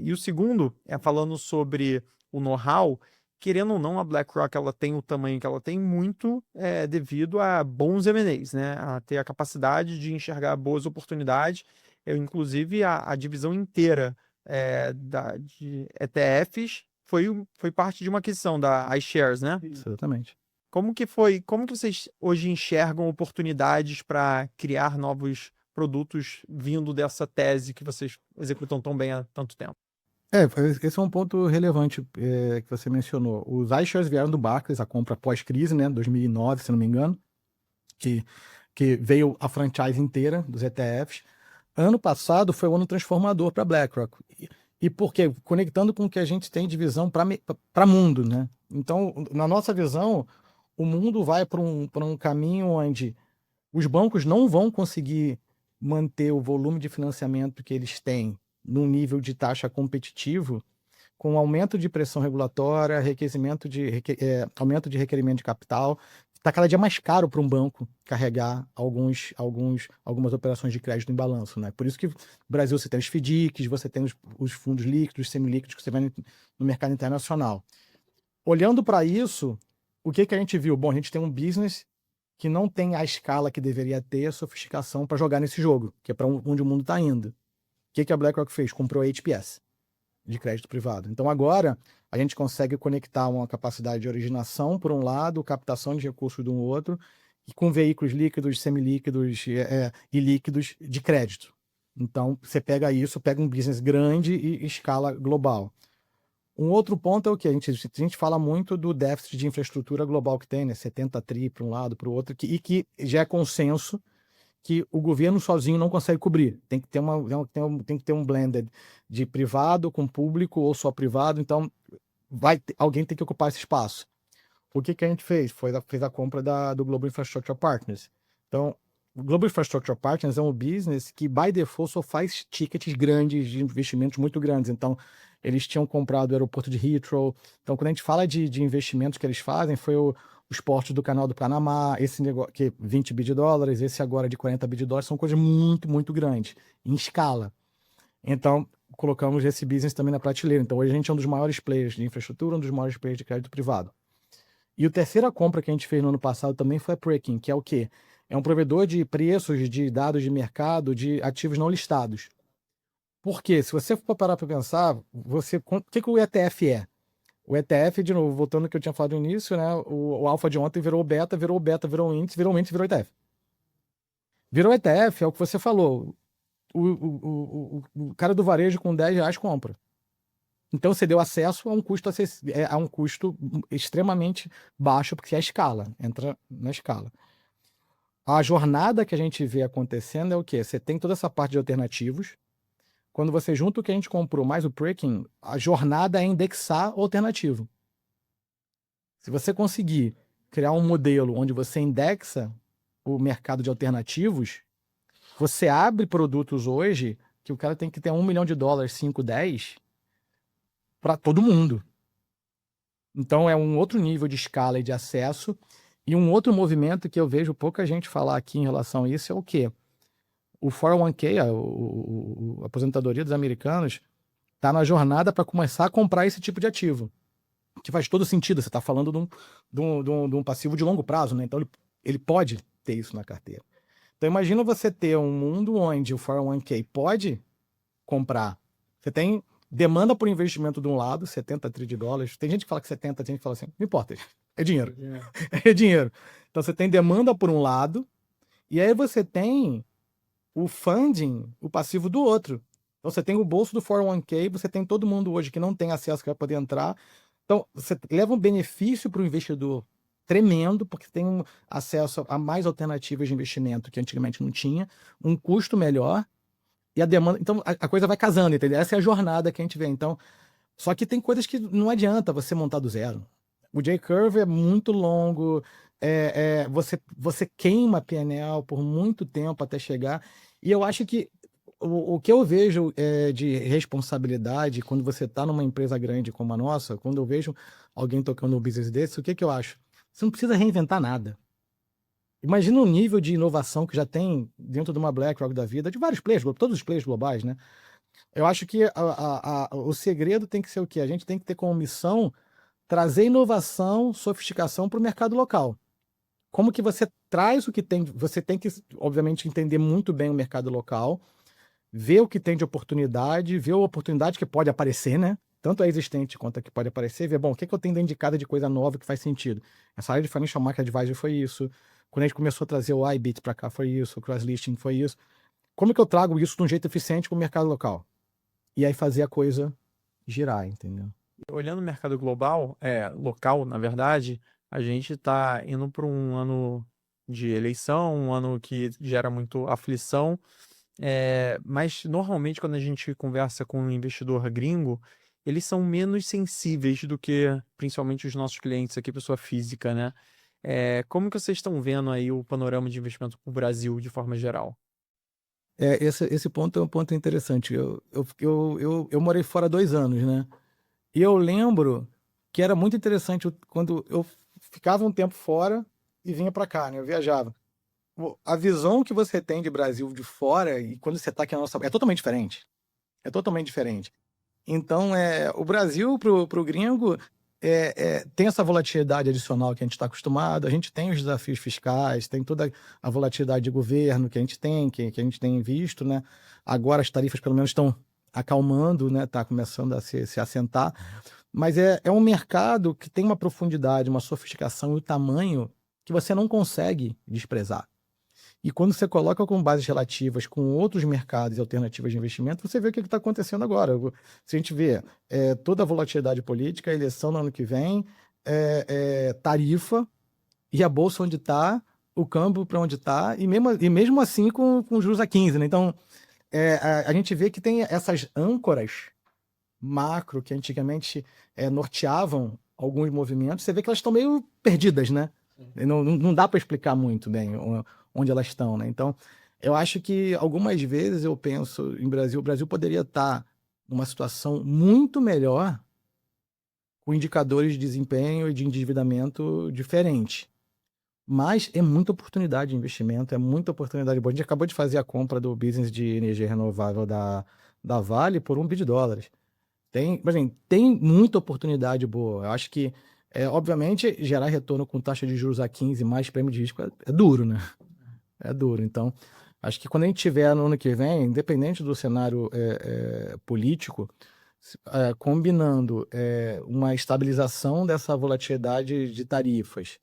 E o segundo é falando sobre o know-how. Querendo ou não, a BlackRock ela tem o tamanho que ela tem muito devido a bons M&As, né? A ter a capacidade de enxergar boas oportunidades. Inclusive, a divisão inteira de ETFs foi parte de uma aquisição da iShares, né? Exatamente. Como que vocês hoje enxergam oportunidades para criar novos produtos vindo dessa tese que vocês executam tão bem há tanto tempo? Esse é um ponto relevante que você mencionou. Os iShares vieram do Barclays, a compra pós-crise, né, 2009, se não me engano, que veio a franchise inteira dos ETFs. Ano passado foi um ano transformador para a BlackRock. E por quê? Conectando com o que a gente tem de visão para mundo, né? Então, na nossa visão, o mundo vai para um caminho onde os bancos não vão conseguir manter o volume de financiamento que eles têm num nível de taxa competitivo, com aumento de pressão regulatória, aumento de requerimento de capital. Está cada dia mais caro para um banco carregar algumas operações de crédito em balanço, né? Por isso que no Brasil você tem os FDICs, você tem os fundos líquidos, semilíquidos que você vê no mercado internacional. Olhando para isso, o que a gente viu? Bom, a gente tem um business que não tem a escala que deveria ter, a sofisticação para jogar nesse jogo, que é para onde o mundo está indo. O que a BlackRock fez? Comprou a HPS, de crédito privado. Então agora a gente consegue conectar uma capacidade de originação por um lado, captação de recursos do outro, e com veículos líquidos, semilíquidos e líquidos de crédito. Então você pega isso, pega um business grande e escala global. Um outro ponto é o que a gente fala muito do déficit de infraestrutura global que tem, né? 70 tri para um lado, para o outro, e que já é consenso que o governo sozinho não consegue cobrir. Tem que ter um blended de privado com público ou só privado, então alguém tem que ocupar esse espaço. O que a gente fez? Fez a compra do Global Infrastructure Partners. Então, o Global Infrastructure Partners é um business que, by default, só faz tickets grandes, de investimentos muito grandes. Então, eles tinham comprado o aeroporto de Heathrow. Então, quando a gente fala de investimentos que eles fazem, foi os portos do Canal do Panamá, esse negócio que 20 bi de dólares, esse agora de 40 bi de dólares, são coisas muito, muito grandes, em escala. Então, colocamos esse business também na prateleira. Então, hoje a gente é um dos maiores players de infraestrutura, um dos maiores players de crédito privado. E a terceira compra que a gente fez no ano passado também foi a Preqin, que é o quê? É um provedor de preços, de dados de mercado, de ativos não listados. Por quê? Se você for parar para pensar, o que o ETF é? O ETF, de novo, voltando ao que eu tinha falado no início, né? O alfa de ontem virou beta, virou índice, virou ETF. Virou ETF, é o que você falou. O cara do varejo com R$10 compra. Então você deu acesso a um custo extremamente baixo, porque é a escala, entra na escala. A jornada que a gente vê acontecendo é o quê? Você tem toda essa parte de alternativos. Quando você junta o que a gente comprou mais o Preqin, a jornada é indexar o alternativo. Se você conseguir criar um modelo onde você indexa o mercado de alternativos, você abre produtos hoje que o cara tem que ter $1 milhão, 5, 10, para todo mundo. Então é um outro nível de escala e de acesso. E um outro movimento que eu vejo pouca gente falar aqui em relação a isso é o quê? O 401k, a aposentadoria dos americanos, está na jornada para começar a comprar esse tipo de ativo. Que faz todo sentido. Você está falando de um passivo de longo prazo, né? Então ele pode ter isso na carteira. Então imagina você ter um mundo onde o 401k pode comprar. Você tem demanda por investimento de um lado, 70 tri de dólares. Tem gente que fala que 70, tem gente que fala assim, não importa, é dinheiro. É dinheiro. Então você tem demanda por um lado, e aí você tem o funding, o passivo do outro. Então você tem o bolso do 401k, você tem todo mundo hoje que não tem acesso, que vai poder entrar. Então você leva um benefício para o investidor tremendo, porque tem acesso a mais alternativas de investimento que antigamente não tinha, um custo melhor, e a demanda. Então a coisa vai casando, entendeu? Essa é a jornada que a gente vê. Então, só que tem coisas que não adianta você montar do zero. O J-Curve é muito longo, você queima PNL por muito tempo até chegar. E eu acho que o que eu vejo de responsabilidade quando você está numa empresa grande como a nossa, quando eu vejo alguém tocando um business desse, o que eu acho? Você não precisa reinventar nada. Imagina o nível de inovação que já tem dentro de uma BlackRock da vida, de vários players, todos os players globais, né? Eu acho que o segredo tem que ser o quê? A gente tem que ter como missão trazer inovação, sofisticação para o mercado local. Como que você traz o que tem? Você tem que, obviamente, entender muito bem o mercado local, ver o que tem de oportunidade, ver a oportunidade que pode aparecer, né? Tanto a existente quanto a que pode aparecer, ver, bom, o que eu tenho indicado de coisa nova que faz sentido? Essa área de Financial Market Advisory foi isso. Quando a gente começou a trazer o iBit para cá, foi isso. O Cross-Listing foi isso. Como que eu trago isso de um jeito eficiente para o mercado local? E aí fazer a coisa girar, entendeu? Olhando o mercado global, local, na verdade, a gente está indo para um ano de eleição, um ano que gera muito aflição, mas normalmente quando a gente conversa com um investidor gringo, eles são menos sensíveis do que principalmente os nossos clientes aqui, pessoa física, né? Como que vocês estão vendo aí o panorama de investimento para o Brasil de forma geral? Esse ponto é um ponto interessante. Eu morei fora 2 anos, né? E eu lembro que era muito interessante quando eu ficava um tempo fora e vinha para cá, né? Eu viajava. A visão que você tem de Brasil de fora e quando você está aqui na nossa... É totalmente diferente. É totalmente diferente. Então, o Brasil, pro gringo, tem essa volatilidade adicional que a gente está acostumado, a gente tem os desafios fiscais, tem toda a volatilidade de governo que a gente tem, que a gente tem visto, né? Agora as tarifas pelo menos estão acalmando, né? Está começando a se assentar, mas é um mercado que tem uma profundidade, uma sofisticação e um tamanho que você não consegue desprezar. E quando você coloca com bases relativas com outros mercados e alternativas de investimento, você vê o que está acontecendo agora. Se a gente vê toda a volatilidade política, a eleição no ano que vem, tarifa, e a bolsa onde está, o câmbio para onde está, e mesmo assim com juros a 15, né? Então, a gente vê que tem essas âncoras macro que antigamente norteavam alguns movimentos, você vê que elas estão meio perdidas, né? Não dá para explicar muito bem onde elas estão, né? Então, eu acho que algumas vezes eu penso em Brasil, o Brasil poderia estar numa situação muito melhor com indicadores de desempenho e de endividamento diferente. Mas é muita oportunidade de investimento, é muita oportunidade boa. A gente acabou de fazer a compra do business de energia renovável da Vale por $1 bilhão. Tem muita oportunidade boa. Eu acho que, obviamente, gerar retorno com taxa de juros a 15 mais prêmio de risco é duro, né? É duro. Então, acho que quando a gente tiver no ano que vem, independente do cenário político, combinando uma estabilização dessa volatilidade de tarifas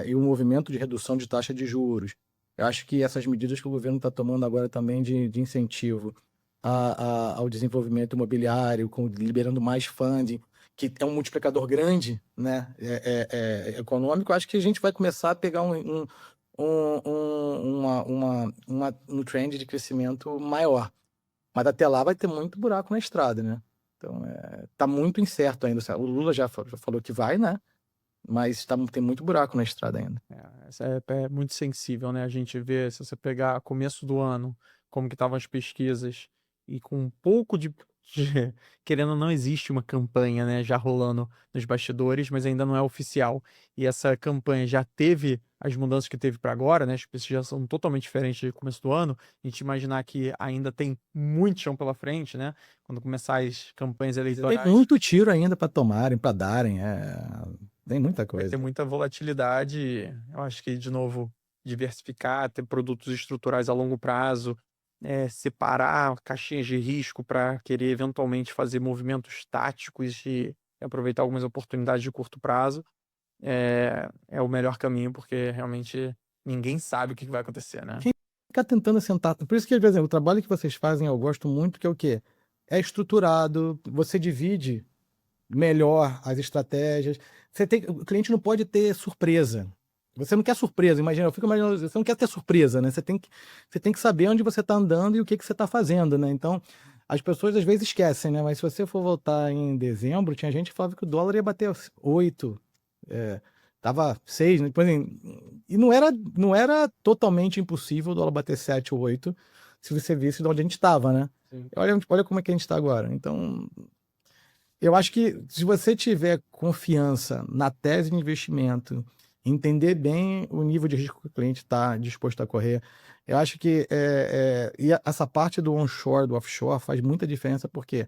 e um movimento de redução de taxa de juros, eu acho que essas medidas que o governo está tomando agora também de incentivo ao desenvolvimento imobiliário, liberando mais funding, que é um multiplicador grande, né, econômico, acho que a gente vai começar a pegar um trend de crescimento maior. Mas até lá vai ter muito buraco na estrada, né? Então, tá muito incerto ainda. O Lula já falou que vai, né? Mas tem muito buraco na estrada ainda. Essa é muito sensível, né? A gente vê, se você pegar começo do ano, como que estavam as pesquisas, e com um pouco querendo ou não, existe uma campanha, né, já rolando nos bastidores, mas ainda não é oficial. E essa campanha já teve as mudanças que teve para agora, né? As pesquisas já são totalmente diferentes do começo do ano. A gente imaginar que ainda tem muito chão pela frente, né? Quando começar as campanhas eleitorais. Tem muito tiro ainda para tomarem, para darem. Tem muita Vai coisa. ter muita volatilidade. Eu acho que, de novo, diversificar, ter produtos estruturais a longo prazo, separar caixinhas de risco para querer eventualmente fazer movimentos táticos e aproveitar algumas oportunidades de curto prazo, é o melhor caminho, porque realmente ninguém sabe o que vai acontecer, né? Ficar tentando sentar. Por isso que, por exemplo, o trabalho que vocês fazem eu gosto muito, que é o quê? É estruturado, você divide melhor as estratégias. O cliente não pode ter surpresa. Você não quer surpresa, imagina, eu fico imaginando, você não quer ter surpresa, né? Você tem que saber onde você está andando e o que você está fazendo, né? Então, as pessoas às vezes esquecem, né? Mas se você for voltar em dezembro, tinha gente que falava que o dólar ia bater 8, tava 6, né? Depois, e não era totalmente impossível o dólar bater 7 ou 8 se você visse de onde a gente estava, né? Olha como é que a gente está agora. Então, eu acho que se você tiver confiança na tese de investimento, entender bem o nível de risco que o cliente está disposto a correr, eu acho que e essa parte do onshore, do offshore, faz muita diferença, porque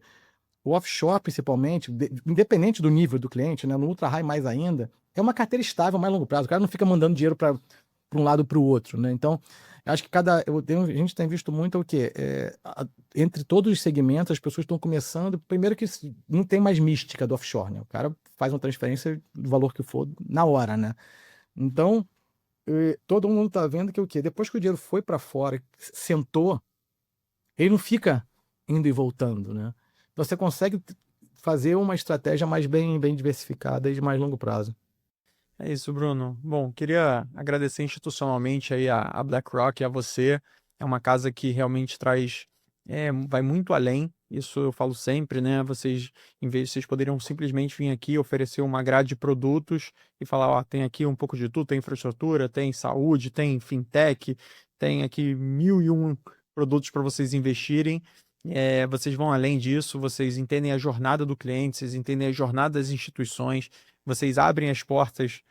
o offshore, principalmente, independente do nível do cliente, né, no ultra high mais ainda, é uma carteira estável a mais longo prazo. O cara não fica mandando dinheiro para um lado para o outro, né? Então, eu acho que a gente tem visto muito o quê? Entre todos os segmentos, as pessoas estão começando. Primeiro que não tem mais mística do offshore, né? O cara faz uma transferência do valor que for na hora, né? Então, todo mundo está vendo que o quê? Depois que o dinheiro foi para fora, sentou, ele não fica indo e voltando, né? Você consegue fazer uma estratégia mais bem diversificada e de mais longo prazo. É isso, Bruno. Bom, queria agradecer institucionalmente aí a BlackRock e a você. É uma casa que realmente vai muito além Isso eu falo sempre, né? Vocês, em vez de vocês poderiam simplesmente vir aqui oferecer uma grade de produtos e falar, ó, tem aqui um pouco de tudo, tem infraestrutura, tem saúde, tem fintech, tem aqui 1001 produtos para vocês investirem. Vocês vão além disso, vocês entendem a jornada do cliente, vocês entendem a jornada das instituições, vocês abrem as portas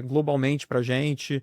globalmente para a gente,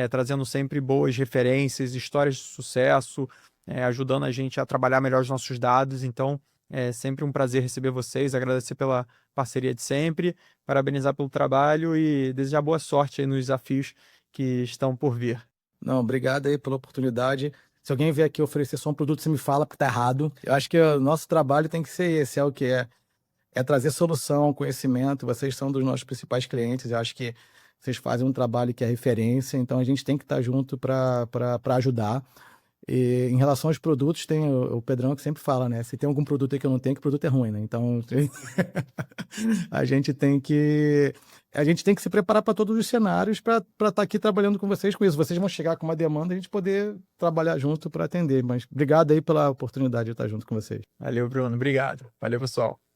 trazendo sempre boas referências, histórias de sucesso, ajudando a gente a trabalhar melhor os nossos dados. Então, é sempre um prazer receber vocês, agradecer pela parceria de sempre, parabenizar pelo trabalho e desejar boa sorte aí nos desafios que estão por vir. Não, obrigado aí pela oportunidade. Se alguém vier aqui oferecer só um produto, você me fala porque tá errado. Eu acho que o nosso trabalho tem que ser esse, é o que é trazer solução, conhecimento. Vocês são dos nossos principais clientes. Eu acho que vocês fazem um trabalho que é referência, então a gente tem que estar junto para ajudar. E em relação aos produtos, tem o Pedrão que sempre fala, né? Se tem algum produto aí que eu não tenho, que o produto é ruim, né? Então a gente tem que se preparar para todos os cenários para estar aqui trabalhando com vocês com isso. Vocês vão chegar com uma demanda e a gente poder trabalhar junto para atender. Mas obrigado aí pela oportunidade de estar junto com vocês. Valeu, Bruno. Obrigado. Valeu, pessoal.